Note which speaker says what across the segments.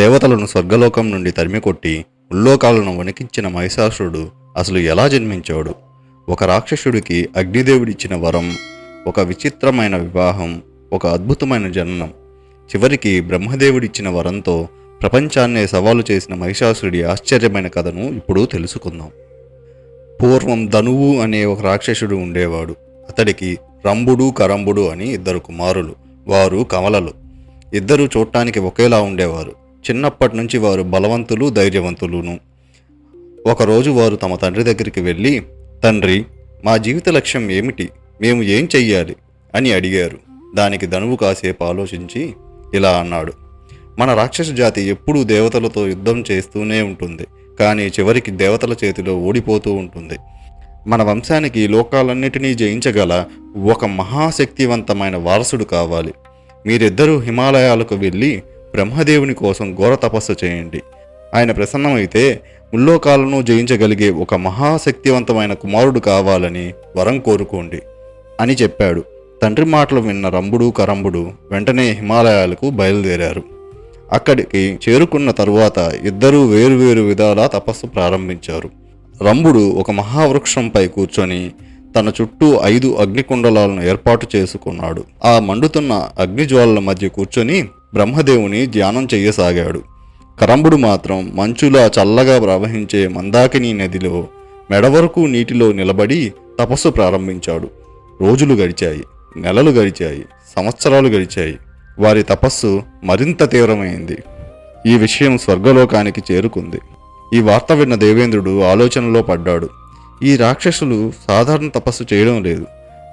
Speaker 1: దేవతలను స్వర్గలోకం నుండి తరిమికొట్టి ముల్లోకాలను వణికించిన మహిషాసురుడు అసలు ఎలా జన్మించాడు? ఒక రాక్షసుడికి అగ్నిదేవుడిచ్చిన వరం, ఒక విచిత్రమైన వివాహం, ఒక అద్భుతమైన జననం, చివరికి బ్రహ్మదేవుడిచ్చిన వరంతో ప్రపంచాన్నే సవాలు చేసిన మహిషాసురుడి ఆశ్చర్యమైన కథను ఇప్పుడు తెలుసుకుందాం. పూర్వం ధనువు అనే ఒక రాక్షసుడు ఉండేవాడు. అతడికి రంభుడు, కరంభుడు అని ఇద్దరు కుమారులు. వారు కమలలు. ఇద్దరూ చూడటానికి ఒకేలా ఉండేవారు. చిన్నప్పటి నుంచి వారు బలవంతులు, ధైర్యవంతులును. ఒకరోజు వారు తమ తండ్రి దగ్గరికి వెళ్ళి, తండ్రి, మా జీవిత లక్ష్యం ఏమిటి? మేము ఏం చెయ్యాలి అని అడిగారు. దానికి ధనువు కాసేపు ఆలోచించి ఇలా అన్నాడు, మన రాక్షస జాతి ఎప్పుడూ దేవతలతో యుద్ధం చేస్తూనే ఉంటుంది, కానీ చివరికి దేవతల చేతిలో ఓడిపోతూ ఉంటుంది. మన వంశానికి లోకాలన్నిటినీ జయించగల ఒక మహాశక్తివంతమైన వారసుడు కావాలి. మీరిద్దరూ హిమాలయాలకు వెళ్ళి బ్రహ్మదేవుని కోసం ఘోర తపస్సు చేయండి. ఆయన ప్రసన్నమైతే ముల్లోకాలను జయించగలిగే ఒక మహాశక్తివంతమైన కుమారుడు కావాలని వరం కోరుకోండి అని చెప్పాడు. తండ్రి మాటలు విన్న రంభుడు, కరంభుడు వెంటనే హిమాలయాలకు బయలుదేరారు. అక్కడికి చేరుకున్న తరువాత ఇద్దరూ వేరువేరు విధాల తపస్సు ప్రారంభించారు. రంభుడు ఒక మహావృక్షంపై కూర్చొని తన చుట్టూ 5 అగ్నికుండలాలను ఏర్పాటు చేసుకున్నాడు. ఆ మండుతున్న అగ్నిజ్వాలల మధ్య కూర్చొని బ్రహ్మదేవుని ధ్యానం చెయ్యసాగాడు. కరంభుడు మాత్రం మంచులా చల్లగా ప్రవహించే మందాకిని నదిలో మెడవరకు నీటిలో నిలబడి తపస్సు ప్రారంభించాడు. రోజులు గడిచాయి, నెలలు గడిచాయి, సంవత్సరాలు గడిచాయి. వారి తపస్సు మరింత తీవ్రమైంది. ఈ విషయం స్వర్గలోకానికి చేరుకుంది. ఈ వార్త విన్న దేవేంద్రుడు ఆలోచనలో పడ్డాడు. ఈ రాక్షసులు సాధారణ తపస్సు చేయడం లేదు.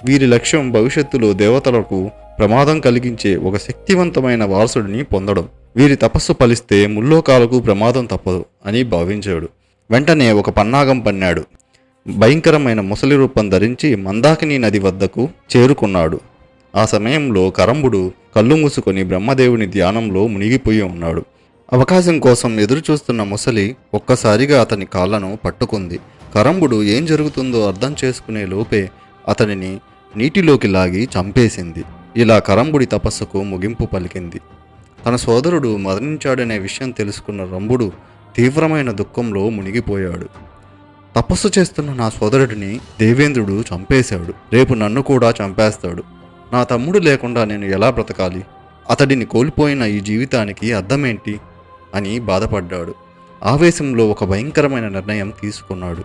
Speaker 1: వీరి లక్ష్యం భవిష్యత్తులో దేవతలకు ప్రమాదం కలిగించే ఒక శక్తివంతమైన వారసుడిని పొందడం. వీరి తపస్సు ఫలిస్తే ముల్లోకాలకు ప్రమాదం తప్పదు అని భావించాడు. వెంటనే ఒక పన్నాగం పన్నాడు. భయంకరమైన ముసలి రూపం ధరించి మందాకిని నది వద్దకు చేరుకున్నాడు. ఆ సమయంలో కరంభుడు కళ్ళు మూసుకొని బ్రహ్మదేవుని ధ్యానంలో మునిగిపోయి ఉన్నాడు. అవకాశం కోసం ఎదురుచూస్తున్న ముసలి ఒక్కసారిగా అతని కాళ్లను పట్టుకుంది. కరంభుడు ఏం జరుగుతుందో అర్థం చేసుకునే లోపే అతనిని నీటిలోకి లాగి చంపేసింది. ఇలా కరంభుడి తపస్సుకు ముగింపు పలికింది. తన సోదరుడు మరణించాడనే విషయం తెలుసుకున్న రంభుడు తీవ్రమైన దుఃఖంలో మునిగిపోయాడు. తపస్సు చేస్తున్న నా సోదరుడిని దేవేంద్రుడు చంపేశాడు. రేపు నన్ను కూడా చంపేస్తాడు. నా తమ్ముడు లేకుండా నేను ఎలా బ్రతకాలి? అతడిని కోల్పోయిన ఈ జీవితానికి అర్థమేంటి అని బాధపడ్డాడు. ఆవేశంలో ఒక భయంకరమైన నిర్ణయం తీసుకున్నాడు.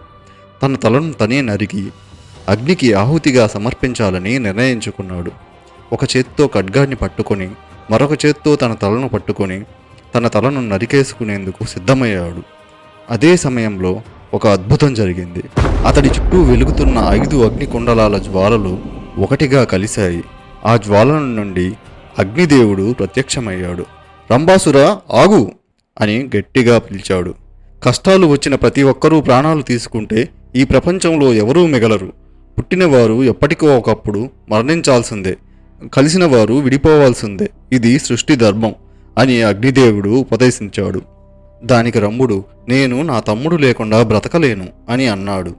Speaker 1: తన తలను తనే నరికి అగ్నికి ఆహుతిగా సమర్పించాలని నిర్ణయించుకున్నాడు. ఒక చేత్తో ఖడ్గాన్ని పట్టుకొని మరొక చేత్తో తన తలను పట్టుకొని తన తలను నరికేసుకునేందుకు సిద్ధమయ్యాడు. అదే సమయంలో ఒక అద్భుతం జరిగింది. అతడి చుట్టూ వెలుగుతున్న 5 అగ్నికుండలాల జ్వాలలు ఒకటిగా కలిశాయి. ఆ జ్వాలల నుండి అగ్నిదేవుడు ప్రత్యక్షమయ్యాడు. రంభాసురా, ఆగు అని గట్టిగా పిలిచాడు. కష్టాలు వచ్చిన ప్రతి ఒక్కరూ ప్రాణాలు తీసుకుంటే ఈ ప్రపంచంలో ఎవరూ మిగలరు. పుట్టినవారు ఎప్పటికో ఒకప్పుడు మరణించాల్సిందే, కలిసిన వారు విడిపోవాల్సిందే. ఇది సృష్టి ధర్మం అని అగ్నిదేవుడు ఉపదేశించాడు. దానికి రంభుడు, నేను నా తమ్ముడు లేకుండా బ్రతకలేను అని అన్నాడు.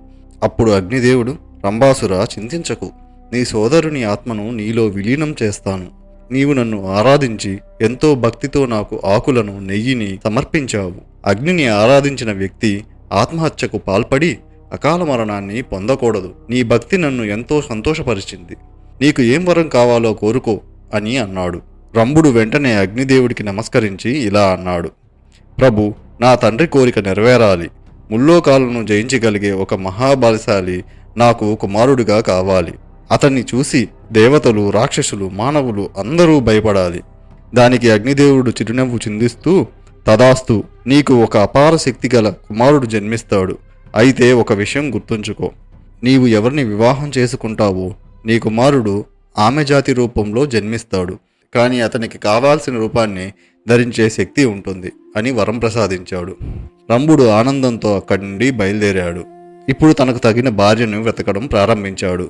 Speaker 1: అప్పుడు అగ్నిదేవుడు, రంభాసురా, చింతించకు. నీ సోదరుని ఆత్మను నీలో విలీనం చేస్తాను. నీవు నన్ను ఆరాధించి ఎంతో భక్తితో నాకు ఆకులను, నెయ్యిని సమర్పించావు. అగ్నిని ఆరాధించిన వ్యక్తి ఆత్మహత్యకు పాల్పడి అకాల మరణాన్ని పొందకూడదు. నీ భక్తి నన్ను ఎంతో సంతోషపరిచింది. నీకు ఏం వరం కావాలో కోరుకో అని అన్నాడు. రంభుడు వెంటనే అగ్నిదేవుడికి నమస్కరించి ఇలా అన్నాడు, ప్రభు, నా తండ్రి కోరిక నెరవేరాలి. ముల్లోకాలను జయించగలిగే ఒక మహాబలశాలి నాకు కుమారుడిగా కావాలి. అతన్ని చూసి దేవతలు, రాక్షసులు, మానవులు అందరూ భయపడాలి. దానికి అగ్నిదేవుడు చిరునవ్వు చిందిస్తూ, తదాస్తు, నీకు ఒక అపార శక్తి గల కుమారుడు జన్మిస్తాడు. అయితే ఒక విషయం గుర్తుంచుకో, నీవు ఎవరిని వివాహం చేసుకుంటావో నీ కుమారుడు ఆమె జాతి రూపంలో జన్మిస్తాడు. కానీ అతనికి కావాల్సిన రూపాన్ని ధరించే శక్తి ఉంటుంది అని వరం ప్రసాదించాడు. రంభుడు ఆనందంతో అక్కడి నుండి బయలుదేరాడు. ఇప్పుడు తనకు తగిన భార్యను వెతకడం ప్రారంభించాడు.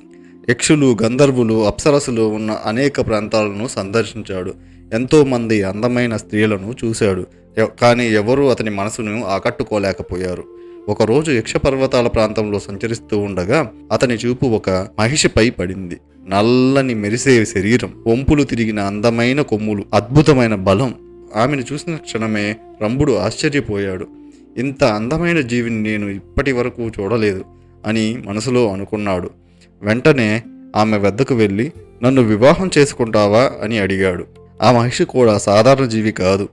Speaker 1: యక్షులు, గంధర్వులు, అప్సరసులు ఉన్న అనేక ప్రాంతాలను సందర్శించాడు. ఎంతోమంది అందమైన స్త్రీలను చూశాడు. కానీ ఎవరూ అతని మనసును ఆకట్టుకోలేకపోయారు. ఒకరోజు యక్షపర్వతాల ప్రాంతంలో సంచరిస్తూ ఉండగా అతని చూపు ఒక మహిషిపై పడింది. నల్లని మెరిసే శరీరం, వంపులు తిరిగిన అందమైన కొమ్ములు, అద్భుతమైన బలం. ఆమెను చూసిన క్షణమే రంభుడు ఆశ్చర్యపోయాడు. ఇంత అందమైన జీవిని నేను ఇప్పటి వరకు చూడలేదు అని మనసులో అనుకున్నాడు. వెంటనే ఆమె వద్దకు వెళ్ళి నన్ను వివాహం చేసుకుంటావా అని అడిగాడు. ఆ మహిషి కూడా సాధారణ జీవి కాదు.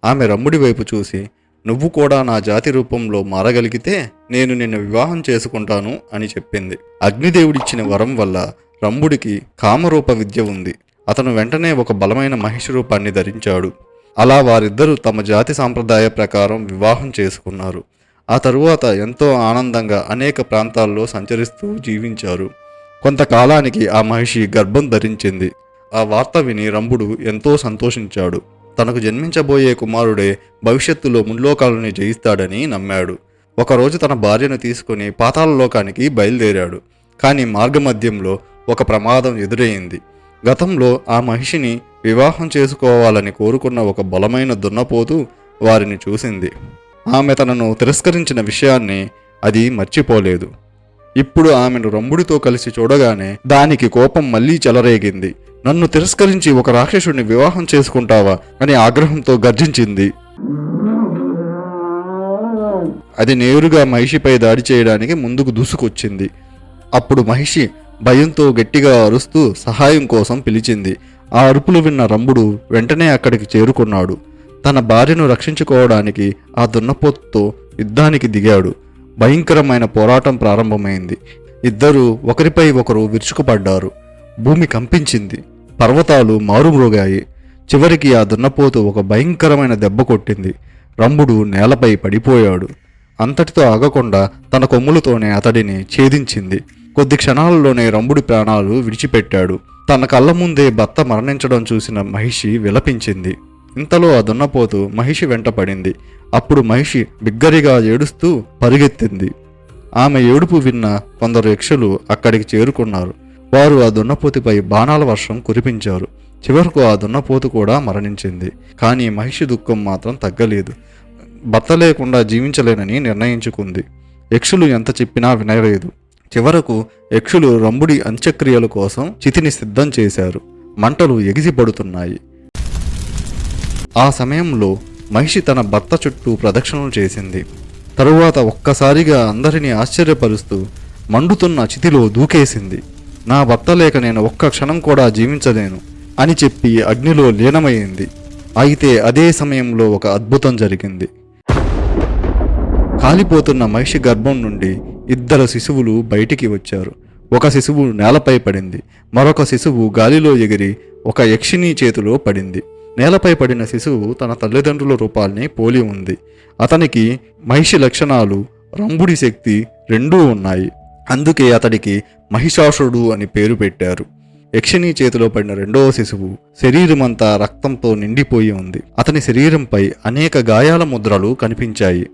Speaker 1: ఆమె రంభుడి వైపు చూసి నువ్వు కూడా నా జాతి రూపంలో మారగలిగితే నేను నిన్ను వివాహం చేసుకుంటాను అని చెప్పింది. అగ్నిదేవుడిచ్చిన వరం వల్ల రంభుడికి కామరూప విద్య ఉంది. అతను వెంటనే ఒక బలమైన మహిషి రూపాన్ని ధరించాడు. అలా వారిద్దరూ తమ జాతి సాంప్రదాయ ప్రకారం వివాహం చేసుకున్నారు. ఆ తరువాత ఎంతో ఆనందంగా అనేక ప్రాంతాల్లో సంచరిస్తూ జీవించారు. కొంతకాలానికి ఆ మహిషి గర్భం ధరించింది. ఆ వార్త విని రంభుడు ఎంతో సంతోషించాడు. తనకు జన్మించబోయే కుమారుడే భవిష్యత్తులో ముల్లోకాలని జయిస్తాడని నమ్మాడు. ఒకరోజు తన భార్యను తీసుకుని పాతాళలోకానికి బయలుదేరాడు. కానీ మార్గమధ్యంలో ఒక ప్రమాదం ఎదురయ్యింది. గతంలో ఆ మహిషిని వివాహం చేసుకోవాలని కోరుకున్న ఒక బలమైన దున్నపోతు వారిని చూసింది. ఆమె తనను తిరస్కరించిన విషయాన్ని అది మర్చిపోలేదు. ఇప్పుడు ఆమెను రంభుడితో కలిసి చూడగానే దానికి కోపం మళ్లీ చెలరేగింది. నన్ను తిరస్కరించి ఒక రాక్షసుడిని వివాహం చేసుకుంటావా అని ఆగ్రహంతో గర్జించింది. అది నేరుగా మహిషిపై దాడి చేయడానికి ముందుకు దూసుకొచ్చింది. అప్పుడు మహిషి భయంతో గట్టిగా అరుస్తూ సహాయం కోసం పిలిచింది. ఆ అరుపులు విన్న రంభుడు వెంటనే అక్కడికి చేరుకున్నాడు. తన భార్యను రక్షించుకోవడానికి ఆ దున్నపోతుతో యుద్ధానికి దిగాడు. భయంకరమైన పోరాటం ప్రారంభమైంది. ఇద్దరూ ఒకరిపై ఒకరు విరుచుకుపడ్డారు. భూమి కంపించింది. పర్వతాలు మారుమ్రోగాయి. చివరికి ఆ దున్నపోతు ఒక భయంకరమైన దెబ్బ కొట్టింది. రంభుడు నేలపై పడిపోయాడు. అంతటితో ఆగకుండా తన కొమ్ములతోనే అతడిని ఛేదించింది. కొద్ది క్షణాలలోనే రంభుడి ప్రాణాలు విడిచిపెట్టాడు. తన కళ్ళ ముందే భర్త మరణించడం చూసిన మహిషి విలపించింది. ఇంతలో ఆ దున్నపోతు మహిషి వెంట పడింది. అప్పుడు మహిషి బిగ్గరిగా ఏడుస్తూ పరిగెత్తింది. ఆమె ఏడుపు విన్న కొందరు యక్షులు అక్కడికి చేరుకున్నారు. వారు ఆ దున్నపోతుపై బాణాల వర్షం కురిపించారు. చివరకు ఆ దున్నపోతు కూడా మరణించింది. కానీ మహిషి దుఃఖం మాత్రం తగ్గలేదు. భర్త లేకుండా జీవించలేనని నిర్ణయించుకుంది. యక్షులు ఎంత చెప్పినా వినలేదు. చివరకు యక్షులు రంభుడి అంత్యక్రియల కోసం చితిని సిద్ధం చేశారు. మంటలు ఎగిసిపడుతున్నాయి. ఆ సమయంలో మహిషి తన భర్త చుట్టూ ప్రదక్షిణలు చేసింది. తరువాత ఒక్కసారిగా అందరినీ ఆశ్చర్యపరుస్తూ మండుతున్న చితిలో దూకేసింది. నా భర్త లేక నేను ఒక్క క్షణం కూడా జీవించలేను అని చెప్పి అగ్నిలో లీనమైంది. అయితే అదే సమయంలో ఒక అద్భుతం జరిగింది. కాలిపోతున్న మహిషి గర్భం నుండి ఇద్దరు శిశువులు బయటికి వచ్చారు. ఒక శిశువు నేలపై పడింది. మరొక శిశువు గాలిలో ఎగిరి ఒక యక్షిణీ చేతిలో పడింది. నేలపై పడిన శిశువు తన తల్లిదండ్రుల రూపాల్ని పోలి ఉంది. అతనికి మహిషి లక్షణాలు, రంభుడి శక్తి రెండూ ఉన్నాయి. అందుకే అతడికి మహిషాసురుడు అని పేరు పెట్టారు. యక్షిణీ చేతిలో పడిన రెండవ శిశువు శరీరమంతా రక్తంతో నిండిపోయి ఉంది. అతని శరీరంపై అనేక గాయాల ముద్రలు కనిపించాయి.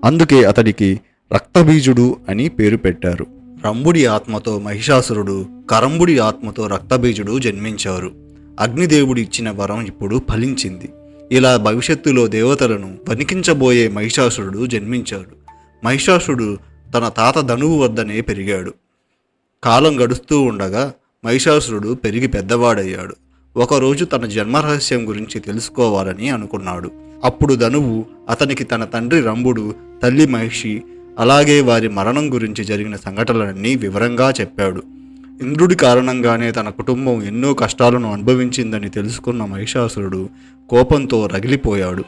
Speaker 1: అందుకే అతడికి రక్తబీజుడు అని పేరు పెట్టారు. రంభుడి ఆత్మతో మహిషాసురుడు, కరంబుడి ఆత్మతో రక్తబీజుడు జన్మించారు. అగ్నిదేవుడు ఇచ్చిన వరం ఇప్పుడు ఫలించింది. ఇలా భవిష్యత్తులో దేవతలను వణికించబోయే మహిషాసురుడు జన్మించాడు. మహిషాసురుడు తన తాత ధనువు వద్దనే పెరిగాడు. కాలం గడుస్తూ ఉండగా మహిషాసురుడు పెరిగి పెద్దవాడయ్యాడు. ఒకరోజు తన జన్మరహస్యం గురించి తెలుసుకోవాలని అనుకున్నాడు. అప్పుడు ధనువు అతనికి తన తండ్రి రంభుడు, తల్లి మహిషి, అలాగే వారి మరణం గురించి జరిగిన సంఘటనలన్నీ వివరంగా చెప్పాడు. ఇంద్రుడి కారణంగానే తన కుటుంబం ఎన్నో కష్టాలను అనుభవించిందని తెలుసుకున్న మహిషాసురుడు కోపంతో రగిలిపోయాడు.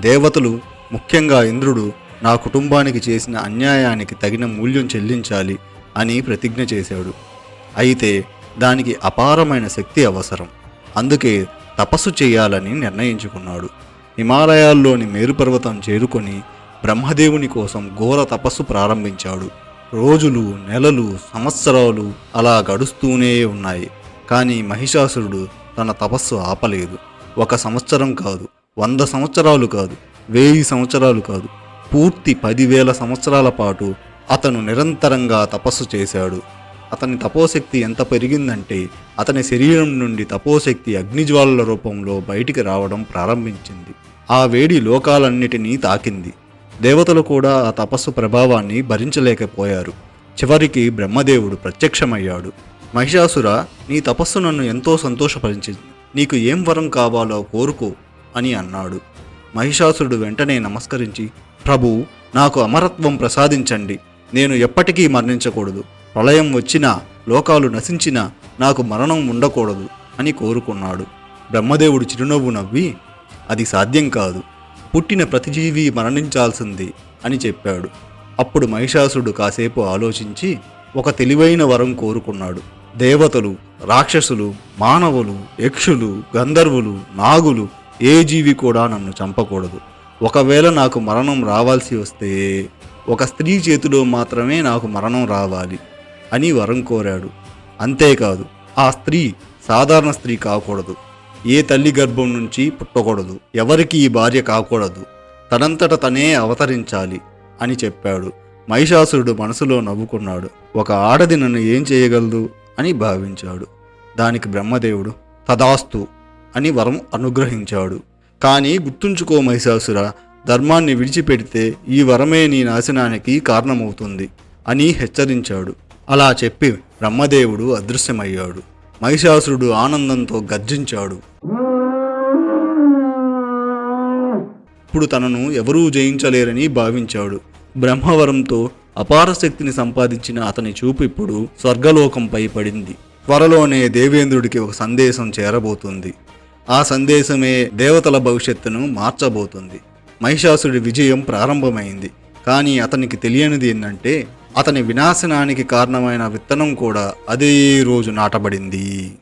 Speaker 1: దేవతలు, ముఖ్యంగా ఇంద్రుడు, నా కుటుంబానికి చేసిన అన్యాయానికి తగిన మూల్యం చెల్లించాలి అని ప్రతిజ్ఞ చేశాడు. అయితే దానికి అపారమైన శక్తి అవసరం. అందుకే తపస్సు చేయాలని నిర్ణయించుకున్నాడు. హిమాలయాల్లోని మేరుపర్వతం చేరుకొని బ్రహ్మదేవుని కోసం ఘోర తపస్సు ప్రారంభించాడు. రోజులు, నెలలు, సంవత్సరాలు అలా గడుస్తూనే ఉన్నాయి. కానీ మహిషాసురుడు తన తపస్సు ఆపలేదు. 1 సంవత్సరం కాదు, 100 సంవత్సరాలు కాదు, 1000 సంవత్సరాలు కాదు, పూర్తి 10,000 సంవత్సరాల పాటు అతను నిరంతరంగా తపస్సు చేశాడు. అతని తపోశక్తి ఎంత పెరిగిందంటే అతని శరీరం నుండి తపోశక్తి అగ్నిజ్వాలల రూపంలో బయటికి రావడం ప్రారంభించింది. ఆ వేడి లోకాలన్నిటినీ తాకింది. దేవతలు కూడా ఆ తపస్సు ప్రభావాన్ని భరించలేకపోయారు. చివరికి బ్రహ్మదేవుడు ప్రత్యక్షమయ్యాడు. మహిషాసుర, నీ తపస్సు నన్ను ఎంతో సంతోషపరిచింది. నీకు ఏం వరం కావాలో కోరుకో. అని అన్నాడు. మహిషాసురుడు వెంటనే నమస్కరించి, ప్రభు, నాకు అమరత్వం ప్రసాదించండి. నేను ఎప్పటికీ మరణించకూడదు. ప్రళయం వచ్చినా, లోకాలు నశించినా నాకు మరణం ఉండకూడదు అని కోరుకున్నాడు. బ్రహ్మదేవుడు చిరునవ్వు నవ్వి, అది సాధ్యం కాదు. పుట్టిన ప్రతి జీవి మరణించాల్సింది అని చెప్పాడు. అప్పుడు మహిషాసురుడు కాసేపు ఆలోచించి ఒక తెలివైన వరం కోరుకున్నాడు. దేవతలు, రాక్షసులు, మానవులు, యక్షులు, గంధర్వులు, నాగులు ఏ జీవి కూడా నన్ను చంపకూడదు. ఒకవేళ నాకు మరణం రావాల్సి వస్తే ఒక స్త్రీ చేతిలో మాత్రమే నాకు మరణం రావాలి అని వరం కోరాడు. అంతేకాదు, ఆ స్త్రీ సాధారణ స్త్రీ కాకూడదు. ఏ తల్లి గర్భం నుంచి పుట్టకూడదు. ఎవరికి ఈ భార్య కాకూడదు. తనంతట తనే అవతరించాలి అని చెప్పాడు. మహిషాసురుడు మనసులో నవ్వుకున్నాడు. ఒక ఆడది నన్ను ఏం చేయగలదు అని భావించాడు. దానికి బ్రహ్మదేవుడు తదాస్తు అని వరం అనుగ్రహించాడు. కానీ గుర్తుంచుకో మహిషాసుర, ధర్మాన్ని విడిచిపెడితే ఈ వరమే నీ నాశనానికి కారణమవుతుంది అని హెచ్చరించాడు. అలా చెప్పి బ్రహ్మదేవుడు అదృశ్యమయ్యాడు. మహిషాసురుడు ఆనందంతో గర్జించాడు. ఇప్పుడు తనను ఎవరూ జయించలేరని భావించాడు. బ్రహ్మవరంతో అపార శక్తిని సంపాదించిన అతని చూపు ఇప్పుడు స్వర్గలోకంపై పడింది. త్వరలోనే దేవేంద్రుడికి ఒక సందేశం చేరబోతుంది. ఆ సందేశమే దేవతల భవిష్యత్తును మార్చబోతుంది. మహిషాసురుడి విజయం ప్రారంభమైంది. కానీ అతనికి తెలియనిది ఏంటంటే, అతని వినాశనానికి కారణమైన విత్తనం కూడా అదే రోజు నాటబడింది.